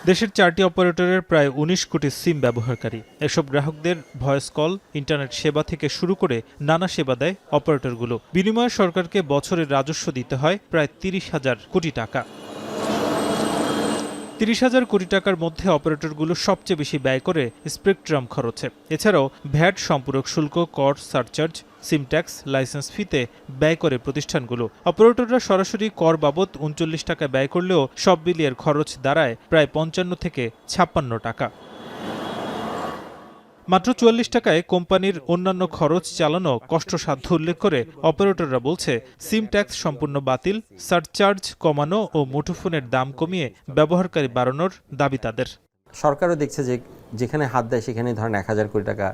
দেশের 4টি অপারেটরের প্রায় ১৯ কোটি সিম ব্যবহারকারী। এসব গ্রাহকদের ভয়েস কল, ইন্টারনেট সেবা থেকে শুরু করে নানা সেবা দেয় অপারেটরগুলো। বিনিময়ে সরকারকে বছরে রাজস্ব দিতে হয় প্রায় ৩০,০০০ কোটি টাকা। ৩০,০০০ কোটি টাকার মধ্যে অপারেটরগুলো সবচেয়ে বেশি ব্যয় করে স্পেকট্রাম খরচে। এছাড়াও ভ্যাট, সম্পূরক শুল্ক, কর, সারচার্জ, সিম ট্যাক্স, লাইসেন্স ফিতে ব্যয় করে প্রতিষ্ঠানগুলো। অপারেটররা সরাসরি কর বাবদ ৩৯ টাকা ব্যয় করলেও সব মিলিয়ে খরচ দাঁড়ায় প্রায় ৫৫ থেকে ৫৬ টাকা। মাত্র ৪৪ টাকায় কোম্পানির অন্যান্য খরচ চালানো কষ্টসাধ্য উল্লেখ করে অপারেটররা বলছে, সিম ট্যাক্স সম্পূর্ণ বাতিল, সারচার্জ কমানো ও মুঠোফোনের দাম কমিয়ে ব্যবহারকারী বাড়ানোর দাবি তাদের। সরকারও দেখছে যে যেখানে হাত দেয় সেখানে ধরেন ১,০০০ কোটি টাকা,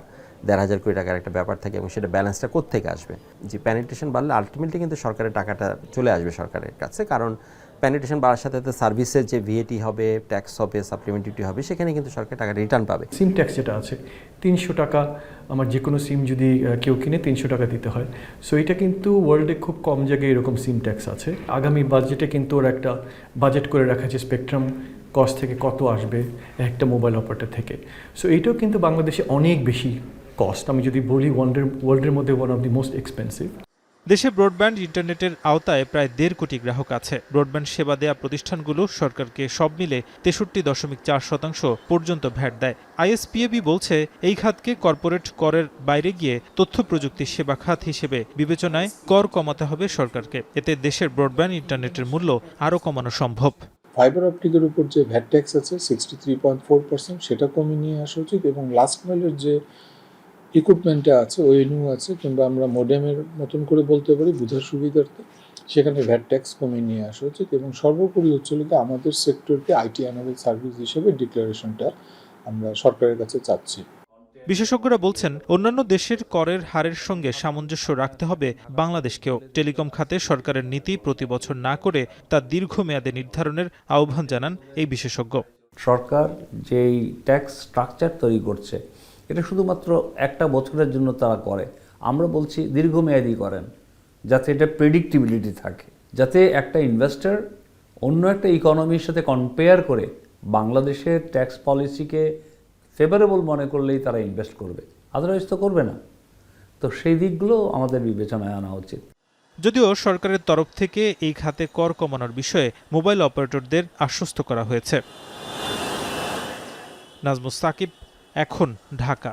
১,৫০০ কোটি টাকার একটা ব্যাপার থাকে এবং সেটা ব্যালেন্সটা কোত্থেকে আসবে। যে পেনিট্রেশন বাড়লে আলটিমেটলি কিন্তু সরকারের টাকাটা চলে আসবে সরকারের কাছে, কারণ পেনিট্রেশন বাড়ার সাথে সাথে সার্ভিসের যে ভিএটি হবে, ট্যাক্স হবে, সাপ্লিমেন্টারি হবে, সেখানে কিন্তু সরকার টাকা রিটার্ন পাবে। সিম ট্যাক্স যেটা আছে ৩০০ টাকা, আমার যে কোনো সিম যদি কেউ কিনে ৩০০ টাকা দিতে হয়। সো এটা কিন্তু ওয়ার্ল্ডে খুব কম জায়গায় এরকম সিম ট্যাক্স আছে। আগামী বাজেটে কিন্তু ওরা একটা বাজেট করে রাখা যে স্পেকট্রাম কস্ট থেকে কত আসবে একটা মোবাইল অপারেটর থেকে। সো এইটাও কিন্তু বাংলাদেশে অনেক বেশি কস্ট। আমি যদি বলি ওয়ার্ল্ডের মধ্যে one of the most expensive. দেশে ব্রডব্যান্ড ইন্টারনেটের আওতায় প্রায় ১.৫ কোটি গ্রাহক আছে। ব্রডব্যান্ড সেবা দেয়া প্রতিষ্ঠানগুলো সরকারকে সব মিলে ৬৩.৪% পর্যন্ত ভ্যাট দেয়। আইএসপিএবি বলছে, এই খাতকে কর্পোরেট করের বাইরে গিয়ে তথ্য প্রযুক্তি সেবা খাত হিসেবে বিবেচনায় কর কমাতে হবে সরকারকে। এতে দেশের ব্রডব্যান্ড ইন্টারনেটের মূল্য আরও কমানো সম্ভব। ফাইবার অপটিকের উপর যে ভ্যাট ট্যাক্স আছে 63.4%, সেটা কমিয়ে নিয়ে আসা উচিত এবং লাস্ট মাইলের যে ইকুইপমেন্টে আছে, ওএনইউ আছে, কিংবা আমরা মডেমের মতন করে বলতে পারি বোঝার সুবিধার্থে, সেখানে ভ্যাট ট্যাক্স কমিয়ে নিয়ে আসা উচিত এবং সর্বোপরি হচ্ছে আমাদের সেক্টরকে আইটি অ্যানাবেল সার্ভিস হিসেবে ডিক্লারেশনটা আমরা সরকারের কাছে চাচ্ছি। বিশেষজ্ঞরা বলছেন, অন্যান্য দেশের করের হারের সঙ্গে সামঞ্জস্য রাখতে হবে বাংলাদেশকেও। টেলিকম খাতে সরকারের নীতি প্রতি বছর না করে তা দীর্ঘমেয়াদে নির্ধারণের আহ্বান জানান এই বিশেষজ্ঞ। সরকার যেই ট্যাক্স স্ট্রাকচার তৈরি করছে এটা শুধুমাত্র একটা বছরের জন্য তারা করে। আমরা বলছি দীর্ঘমেয়াদী করেন, যাতে এটা প্রেডিক্টিবিলিটি থাকে, যাতে একটা ইনভেস্টর অন্য একটা ইকোনমির সাথে কম্পেয়ার করে বাংলাদেশের ট্যাক্স পলিসিকে ফেভারেবল মনে করলেই তারা ইনভেস্ট করবে, আদারওয়াইজ তো করবে না। তো সেই দিকগুলো আমাদের বিবেচনায় আনা উচিত। যদিও সরকারের তরফ থেকে এই খাতে কর কমানোর বিষয়ে মোবাইল অপারেটরদের আশ্বস্ত করা হয়েছে। নাজমুস সাকিব, এখন, ঢাকা।